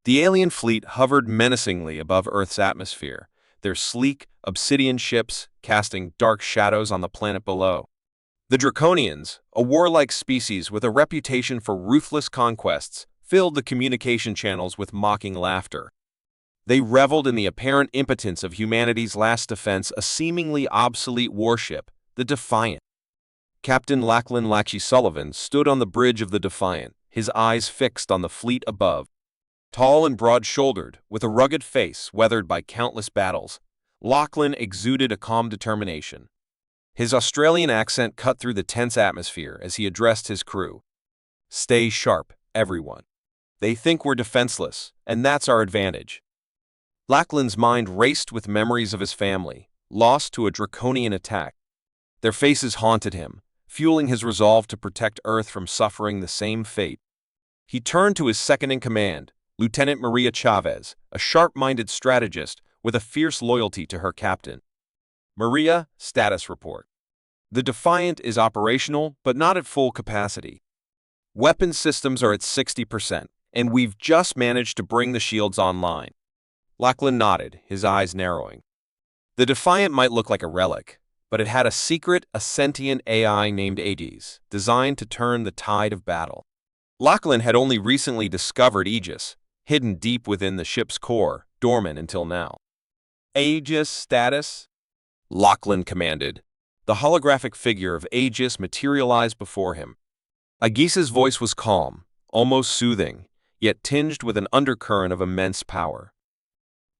The alien fleet hovered menacingly above Earth's atmosphere, their sleek, obsidian ships casting dark shadows on the planet below. The Draconians, a warlike species with a reputation for ruthless conquests, filled the communication channels with mocking laughter. They reveled in the apparent impotence of humanity's last defense, a seemingly obsolete warship, the Defiant. Captain Lachlan Lachie Sullivan stood on the bridge of the Defiant, his eyes fixed on the fleet above. Tall and broad-shouldered, with a rugged face weathered by countless battles, Lachlan exuded a calm determination. His Australian accent cut through the tense atmosphere as he addressed his crew. "Stay sharp, everyone. They think we're defenseless, and that's our advantage." Lachlan's mind raced with memories of his family, lost to a draconian attack. Their faces haunted him, fueling his resolve to protect Earth from suffering the same fate. He turned to his second-in-command, Lieutenant Maria Chavez, a sharp-minded strategist with a fierce loyalty to her captain. "Maria, status report. The Defiant is operational, but not at full capacity. Weapon systems are at 60%, and we've just managed to bring the shields online." Lachlan nodded, his eyes narrowing. The Defiant might look like a relic, but it had a sentient AI named Aegis, designed to turn the tide of battle. Lachlan had only recently discovered Aegis, hidden deep within the ship's core, dormant until now. "Aegis status?" Lachlan commanded. The holographic figure of Aegis materialized before him. Aegis's voice was calm, almost soothing, yet tinged with an undercurrent of immense power.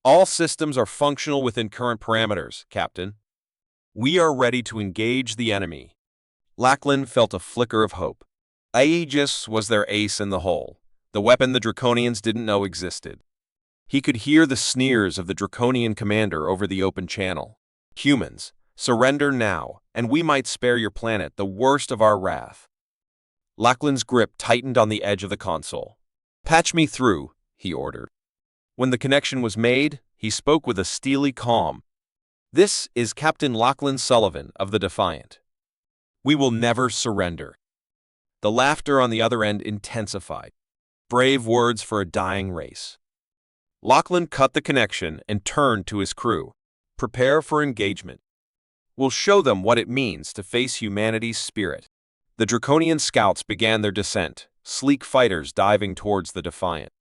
"All systems are functional within current parameters, Captain. We are ready to engage the enemy." Lachlan felt a flicker of hope. Aegis was their ace in the hole, the weapon the Draconians didn't know existed. He could hear the sneers of the Draconian commander over the open channel. "Humans, surrender now, and we might spare your planet the worst of our wrath." Lachlan's grip tightened on the edge of the console. "Patch me through," he ordered. When the connection was made, he spoke with a steely calm. "This is Captain Lachlan Sullivan of the Defiant. We will never surrender." The laughter on the other end intensified. Brave words for a dying race. Lachlan cut the connection and turned to his crew. "Prepare for engagement. We'll show them what it means to face humanity's spirit." The Draconian scouts began their descent, sleek fighters diving towards the Defiant.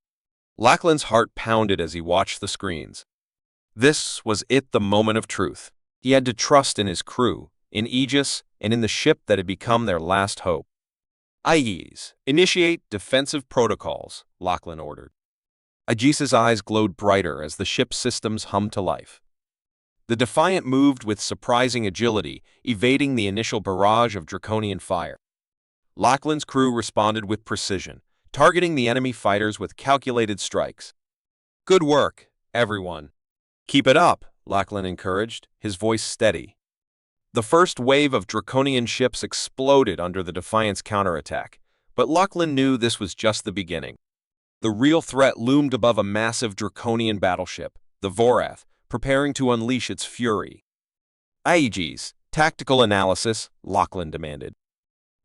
Lachlan's heart pounded as he watched the screens. This was the moment of truth. He had to trust in his crew, in Aegis, and in the ship that had become their last hope. "Aegis, initiate defensive protocols," Lachlan ordered. Aegis's eyes glowed brighter as the ship's systems hummed to life. The Defiant moved with surprising agility, evading the initial barrage of draconian fire. Lachlan's crew responded with precision, targeting the enemy fighters with calculated strikes. "Good work, everyone." "Keep it up," Lachlan encouraged, his voice steady. The first wave of draconian ships exploded under the Defiant's counterattack, but Lachlan knew this was just the beginning. The real threat loomed above a massive draconian battleship, the Vorath, preparing to unleash its fury. "Aegis, tactical analysis," Lachlan demanded.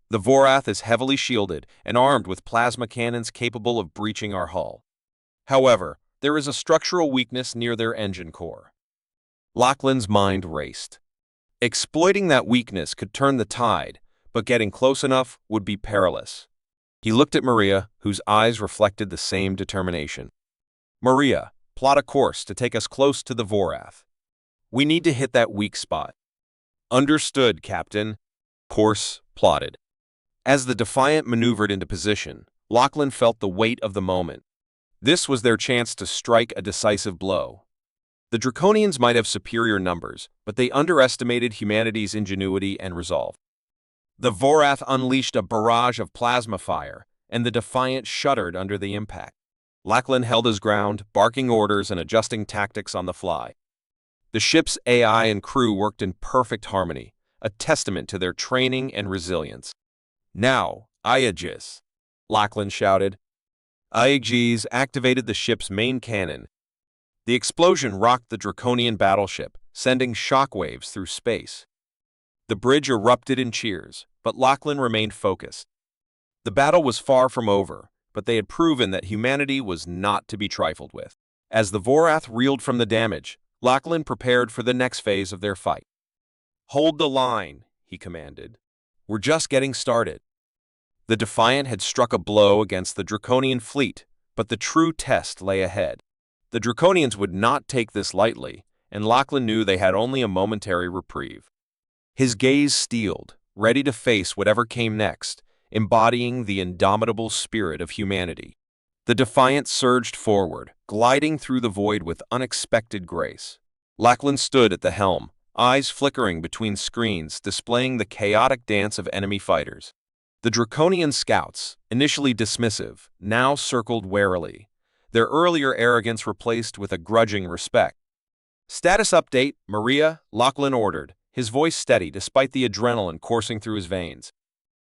"The Vorath is heavily shielded and armed with plasma cannons capable of breaching our hull. However, there is a structural weakness near their engine core." Lachlan's mind raced. Exploiting that weakness could turn the tide, but getting close enough would be perilous. He looked at Maria, whose eyes reflected the same determination. "Maria, plot a course to take us close to the Vorath. We need to hit that weak spot." "Understood, Captain." Course plotted. As the Defiant maneuvered into position, Lachlan felt the weight of the moment. This was their chance to strike a decisive blow. The Draconians might have superior numbers, but they underestimated humanity's ingenuity and resolve. The Vorath unleashed a barrage of plasma fire, and the Defiant shuddered under the impact. Lachlan held his ground, barking orders and adjusting tactics on the fly. The ship's AI and crew worked in perfect harmony, a testament to their training and resilience. "Now, Aegis!" Lachlan shouted. Aegis activated the ship's main cannon. The explosion rocked the draconian battleship, sending shockwaves through space. The bridge erupted in cheers, but Lachlan remained focused. The battle was far from over, but they had proven that humanity was not to be trifled with. As the Vorath reeled from the damage, Lachlan prepared for the next phase of their fight. "Hold the line," he commanded. "We're just getting started." The Defiant had struck a blow against the Draconian fleet, but the true test lay ahead. The Draconians would not take this lightly, and Lachlan knew they had only a momentary reprieve. His gaze steeled, ready to face whatever came next, embodying the indomitable spirit of humanity. The Defiant surged forward, gliding through the void with unexpected grace. Lachlan stood at the helm, eyes flickering between screens, displaying the chaotic dance of enemy fighters. The Draconian scouts, initially dismissive, now circled warily, their earlier arrogance replaced with a grudging respect. "Status update, Maria," Lachlan ordered, his voice steady despite the adrenaline coursing through his veins.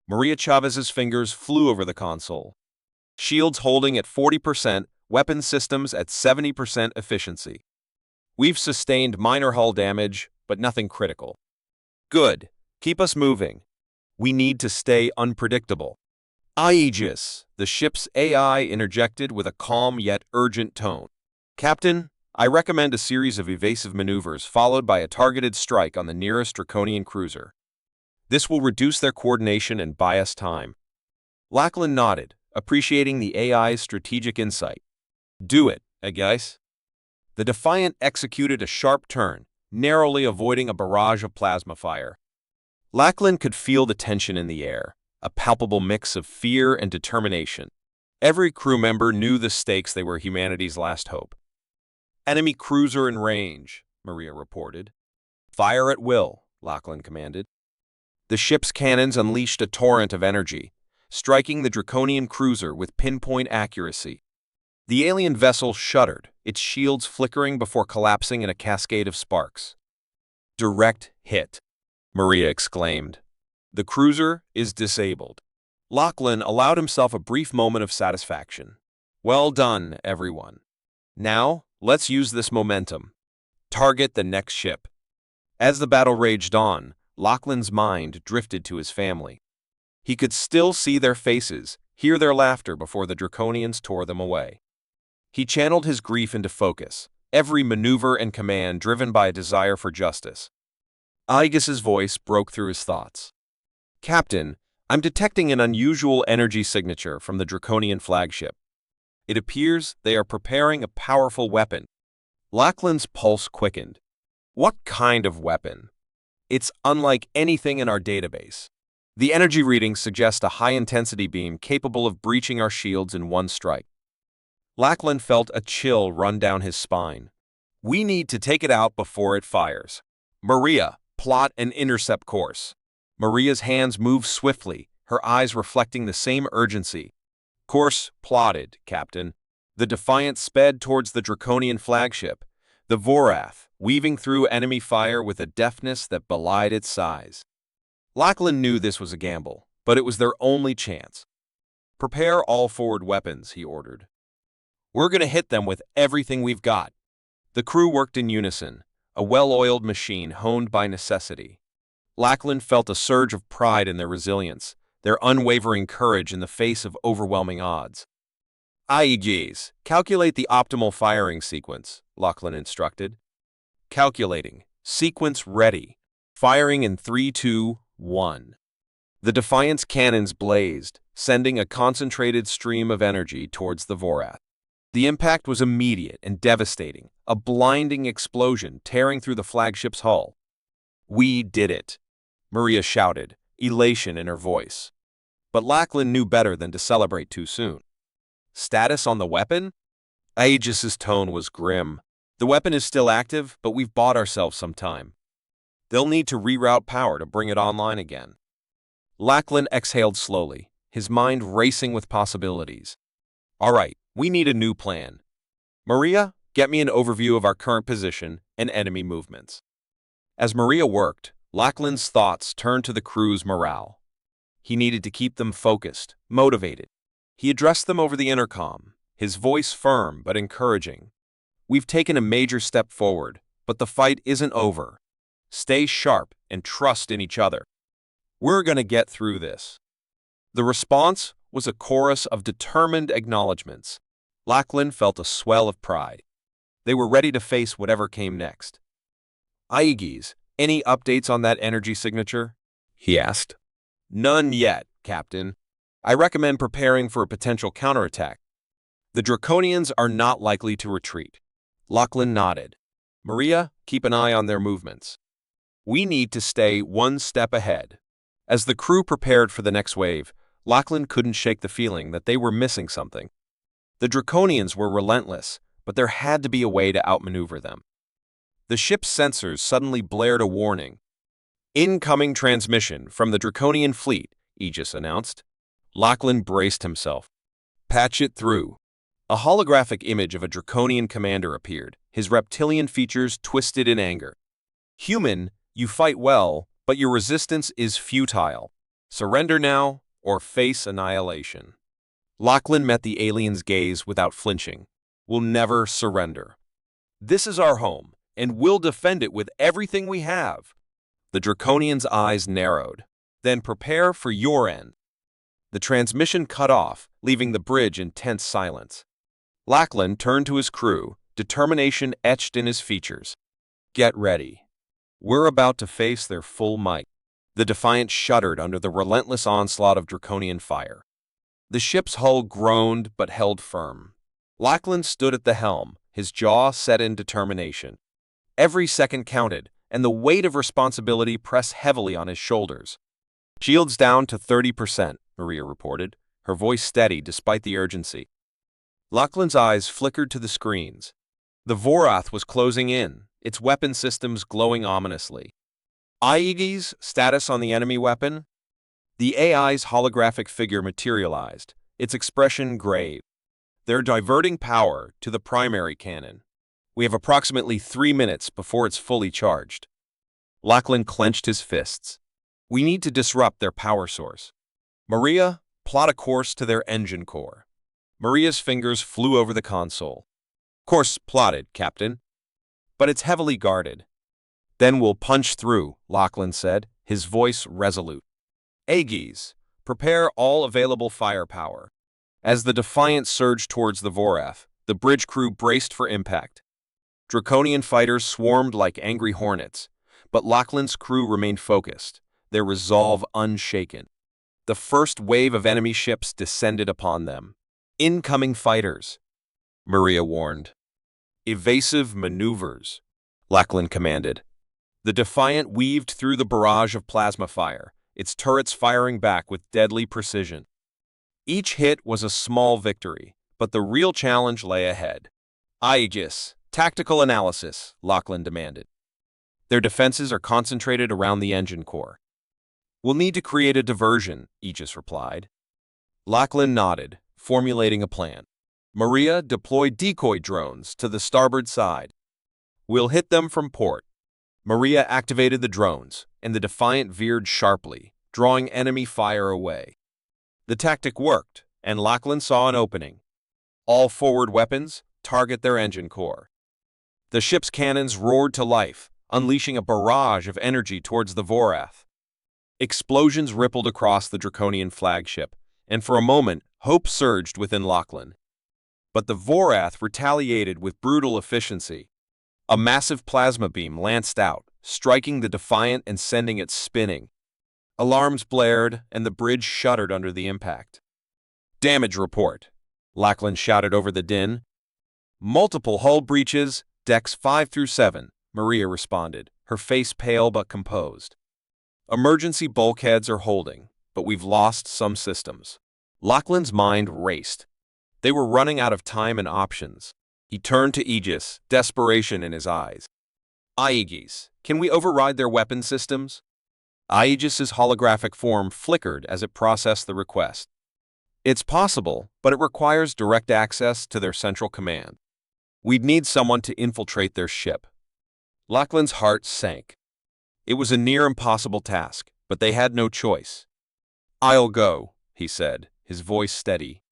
Maria Chavez's fingers flew over the console. Shields holding at 40%, weapon systems at 70% efficiency. "We've sustained minor hull damage, but nothing critical." "Good. Keep us moving. We need to stay unpredictable." "Aegis," the ship's AI interjected with a calm yet urgent tone. "Captain, I recommend a series of evasive maneuvers followed by a targeted strike on the nearest Draconian cruiser. This will reduce their coordination and buy us time." Lachlan nodded, appreciating the AI's strategic insight. "Do it, guys." The Defiant executed a sharp turn, narrowly avoiding a barrage of plasma fire. Lachlan could feel the tension in the air, a palpable mix of fear and determination. Every crew member knew the stakes. They were humanity's last hope. "Enemy cruiser in range," Maria reported. "Fire at will," Lachlan commanded. The ship's cannons unleashed a torrent of energy, striking the Draconian cruiser with pinpoint accuracy. The alien vessel shuddered, its shields flickering before collapsing in a cascade of sparks. "Direct hit," Maria exclaimed. "The cruiser is disabled." Lachlan allowed himself a brief moment of satisfaction. "Well done, everyone. Now, let's use this momentum. Target the next ship." As the battle raged on, Lachlan's mind drifted to his family. He could still see their faces, hear their laughter before the Draconians tore them away. He channeled his grief into focus, every maneuver and command driven by a desire for justice. Aegis's voice broke through his thoughts. "Captain, I'm detecting an unusual energy signature from the Draconian flagship. It appears they are preparing a powerful weapon." Lachlan's pulse quickened. "What kind of weapon?" "It's unlike anything in our database. The energy readings suggest a high-intensity beam capable of breaching our shields in one strike." Lachlan felt a chill run down his spine. "We need to take it out before it fires. Maria, plot an intercept course." Maria's hands moved swiftly, her eyes reflecting the same urgency. "Course plotted, Captain." The Defiant sped towards the Draconian flagship, the Vorath, weaving through enemy fire with a deftness that belied its size. Lachlan knew this was a gamble, but it was their only chance. "Prepare all forward weapons," he ordered. "We're going to hit them with everything we've got." The crew worked in unison, a well-oiled machine honed by necessity. Lachlan felt a surge of pride in their resilience, their unwavering courage in the face of overwhelming odds. "Aegis, calculate the optimal firing sequence," Lachlan instructed. "Calculating. Sequence ready. Firing in 3, 2, 1." The Defiant's cannons blazed, sending a concentrated stream of energy towards the Vorath. The impact was immediate and devastating, a blinding explosion tearing through the flagship's hull. "We did it," Maria shouted, elation in her voice. But Lachlan knew better than to celebrate too soon. "Status on the weapon?" Aegis's tone was grim. "The weapon is still active, but we've bought ourselves some time. They'll need to reroute power to bring it online again." Lachlan exhaled slowly, his mind racing with possibilities. "All right, we need a new plan. Maria, get me an overview of our current position and enemy movements." As Maria worked, Lachlan's thoughts turned to the crew's morale. He needed to keep them focused, motivated. He addressed them over the intercom, his voice firm but encouraging. "We've taken a major step forward, but the fight isn't over. Stay sharp and trust in each other. We're going to get through this." The response was a chorus of determined acknowledgments. Lachlan felt a swell of pride. They were ready to face whatever came next. "Aegis, any updates on that energy signature?" he asked. "None yet, Captain. I recommend preparing for a potential counterattack. The Draconians are not likely to retreat." Lachlan nodded. "Maria, keep an eye on their movements. We need to stay one step ahead." As the crew prepared for the next wave, Lachlan couldn't shake the feeling that they were missing something. The Draconians were relentless, but there had to be a way to outmaneuver them. The ship's sensors suddenly blared a warning. "Incoming transmission from the Draconian fleet," Aegis announced. Lachlan braced himself. "Patch it through." A holographic image of a Draconian commander appeared, his reptilian features twisted in anger. "Human, you fight well, but your resistance is futile. Surrender now, or face annihilation." Lachlan met the alien's gaze without flinching. "We'll never surrender. This is our home, and we'll defend it with everything we have." The Draconian's eyes narrowed. "Then prepare for your end." The transmission cut off, leaving the bridge in tense silence. Lachlan turned to his crew, determination etched in his features. "Get ready. We're about to face their full might." The Defiant shuddered under the relentless onslaught of Draconian fire. The ship's hull groaned but held firm. Lachlan stood at the helm, his jaw set in determination. Every second counted, and the weight of responsibility pressed heavily on his shoulders. "Shields down to 30%, Maria reported, her voice steady despite the urgency. Lachlan's eyes flickered to the screens. The Vorath was closing in, its weapon systems glowing ominously. "Aegis, status on the enemy weapon?" The AI's holographic figure materialized, its expression grave. "They're diverting power to the primary cannon. We have approximately 3 minutes before it's fully charged." Lachlan clenched his fists. "We need to disrupt their power source. Maria, plot a course to their engine core." Maria's fingers flew over the console. "Course plotted, Captain. But it's heavily guarded." "Then we'll punch through," Lachlan said, his voice resolute. "Aegis, prepare all available firepower." As the Defiant surged towards the Vorath, the bridge crew braced for impact. Draconian fighters swarmed like angry hornets, but Lachlan's crew remained focused, their resolve unshaken. The first wave of enemy ships descended upon them. "Incoming fighters," Maria warned. "Evasive maneuvers," Lachlan commanded. The Defiant weaved through the barrage of plasma fire, its turrets firing back with deadly precision. Each hit was a small victory, but the real challenge lay ahead. "Aegis, tactical analysis," Lachlan demanded. "Their defenses are concentrated around the engine core." "We'll need to create a diversion," Aegis replied. Lachlan nodded, formulating a plan. "Maria, deploy decoy drones to the starboard side. We'll hit them from port." Maria activated the drones, and the Defiant veered sharply, drawing enemy fire away. The tactic worked, and Lachlan saw an opening. "All forward weapons, target their engine core." The ship's cannons roared to life, unleashing a barrage of energy towards the Vorath. Explosions rippled across the Draconian flagship, and for a moment, hope surged within Lachlan. But the Vorath retaliated with brutal efficiency. A massive plasma beam lanced out, striking the Defiant and sending it spinning. Alarms blared, and the bridge shuddered under the impact. "Damage report," Lachlan shouted over the din. "Multiple hull breaches, decks 5 through 7, Maria responded, her face pale but composed. "Emergency bulkheads are holding, but we've lost some systems." Lachlan's mind raced. They were running out of time and options. He turned to Aegis, desperation in his eyes. "Aegis, can we override their weapon systems?" Aegis's holographic form flickered as it processed the request. "It's possible, but it requires direct access to their central command. We'd need someone to infiltrate their ship." Lachlan's heart sank. It was a near impossible task, but they had no choice. "I'll go," he said, his voice steady.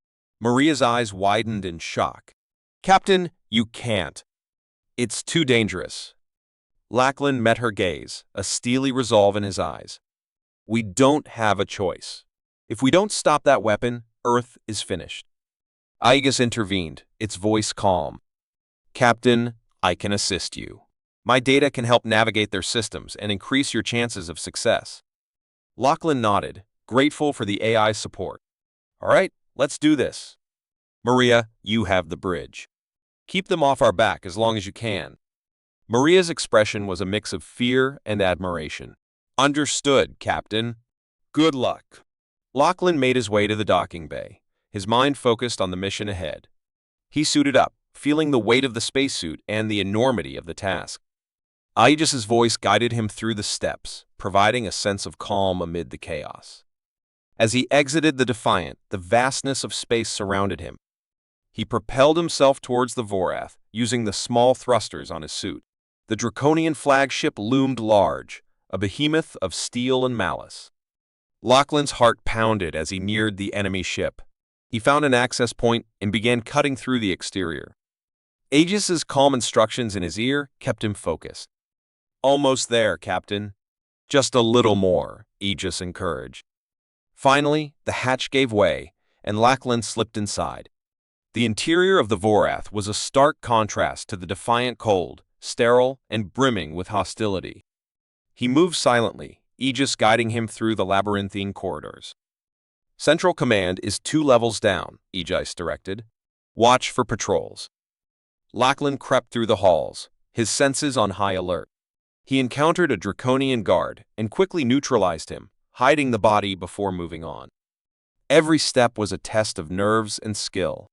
Maria's eyes widened in shock. "Captain, you can't. It's too dangerous." Lachlan met her gaze, a steely resolve in his eyes. "We don't have a choice. If we don't stop that weapon, Earth is finished. Aegis intervened, its voice calm. Captain, I can assist you. My data can help navigate their systems and increase your chances of success. Lachlan nodded, grateful for the AI's support. All right, let's do this. Maria, you have the bridge. Keep them off our back as long as you can. Maria's expression was a mix of fear and admiration. Understood, Captain. Good luck. Lachlan made his way to the docking bay, his mind focused on the mission ahead. He suited up, feeling the weight of the spacesuit and the enormity of the task. Aegis's voice guided him through the steps, providing a sense of calm amid the chaos. As he exited the Defiant, the vastness of space surrounded him. He propelled himself towards the Vorath, using the small thrusters on his suit. The Draconian flagship loomed large, a behemoth of steel and malice. Lachlan's heart pounded as he neared the enemy ship. He found an access point and began cutting through the exterior. Aegis's calm instructions in his ear kept him focused. Almost there, Captain. Just a little more, Aegis encouraged. Finally, the hatch gave way, and Lachlan slipped inside. The interior of the Vorath was a stark contrast to the Defiant cold, sterile, and brimming with hostility. He moved silently, Aegis guiding him through the labyrinthine corridors. Central Command is 2 levels down, Aegis directed. Watch for patrols. Lachlan crept through the halls, his senses on high alert. He encountered a Draconian guard and quickly neutralized him, hiding the body before moving on. Every step was a test of nerves and skill.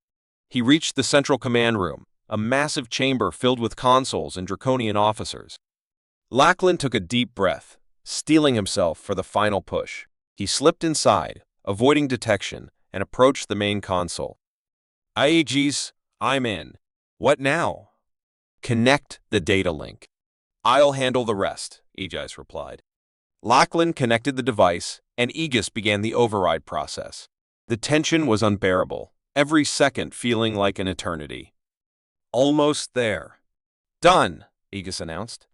He reached the Central Command room, a massive chamber filled with consoles and Draconian officers. Lachlan took a deep breath, steeling himself for the final push. He slipped inside, avoiding detection, and approached the main console. Aegis, I'm in. What now? Connect the data link. I'll handle the rest, Aegis replied. Lachlan connected the device, and Aegis began the override process. The tension was unbearable, every second feeling like an eternity. Almost there. Done, Aegis announced.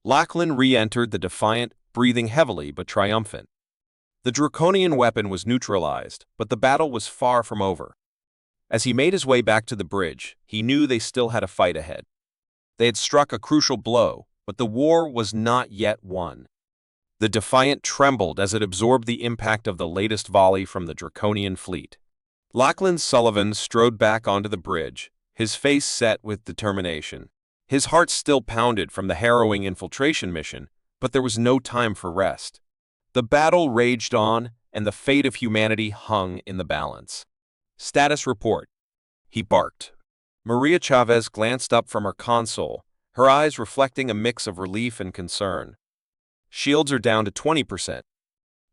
Lachlan re-entered the Defiant, breathing heavily but triumphant. The Draconian weapon was neutralized, but the battle was far from over. As he made his way back to the bridge, he knew they still had a fight ahead. They had struck a crucial blow, but the war was not yet won. The Defiant trembled as it absorbed the impact of the latest volley from the Draconian fleet. Lachlan Sullivan strode back onto the bridge, his face set with determination. His heart still pounded from the harrowing infiltration mission, but there was no time for rest. The battle raged on, and the fate of humanity hung in the balance. Status report, he barked. Maria Chavez glanced up from her console, her eyes reflecting a mix of relief and concern. Shields are down to 20%,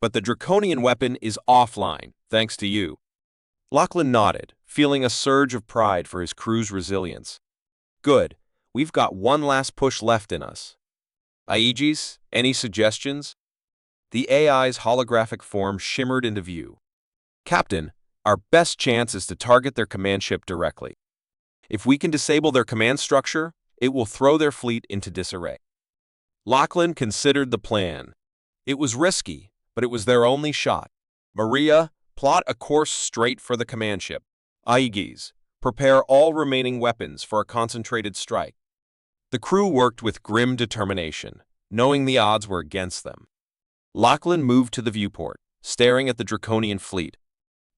but the Draconian weapon is offline, thanks to you. Lachlan nodded, feeling a surge of pride for his crew's resilience. Good, we've got one last push left in us. Aegis, any suggestions? The AI's holographic form shimmered into view. Captain, our best chance is to target their command ship directly. If we can disable their command structure, it will throw their fleet into disarray. Lachlan considered the plan. It was risky, but it was their only shot. Maria, plot a course straight for the command ship. Aegis, prepare all remaining weapons for a concentrated strike. The crew worked with grim determination, knowing the odds were against them. Lachlan moved to the viewport, staring at the Draconian fleet.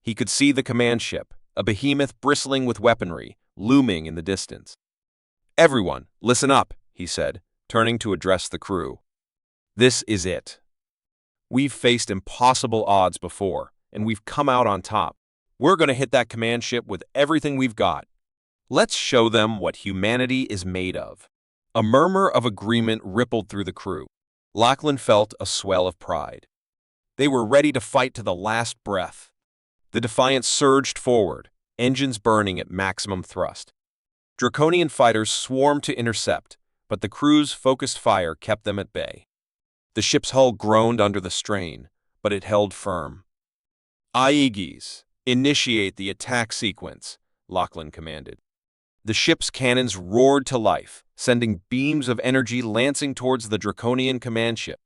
He could see the command ship, a behemoth bristling with weaponry, looming in the distance. Everyone, listen up, he said, turning to address the crew. This is it. We've faced impossible odds before, and we've come out on top. We're going to hit that command ship with everything we've got. Let's show them what humanity is made of. A murmur of agreement rippled through the crew. Lachlan felt a swell of pride. They were ready to fight to the last breath. The Defiant surged forward, engines burning at maximum thrust. Draconian fighters swarmed to intercept, but the crew's focused fire kept them at bay. The ship's hull groaned under the strain, but it held firm. Aegis, initiate the attack sequence, Lachlan commanded. The ship's cannons roared to life, sending beams of energy lancing towards the Draconian command ship.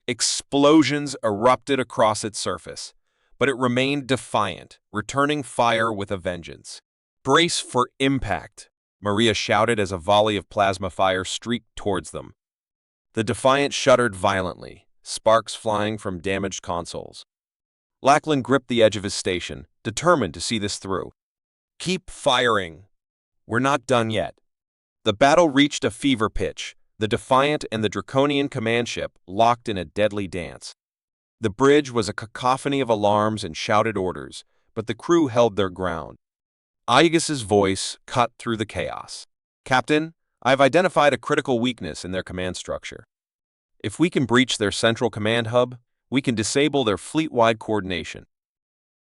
Explosions erupted across its surface, but it remained defiant, returning fire with a vengeance. "Brace for impact," Maria shouted as a volley of plasma fire streaked towards them. The Defiant shuddered violently, sparks flying from damaged consoles. Lackland gripped the edge of his station, determined to see this through. "Keep firing. We're not done yet." The battle reached a fever pitch, the Defiant and the Draconian command ship locked in a deadly dance. The bridge was a cacophony of alarms and shouted orders, but the crew held their ground. Aegis's voice cut through the chaos. "Captain, I have identified a critical weakness in their command structure. If we can breach their central command hub, we can disable their fleet-wide coordination."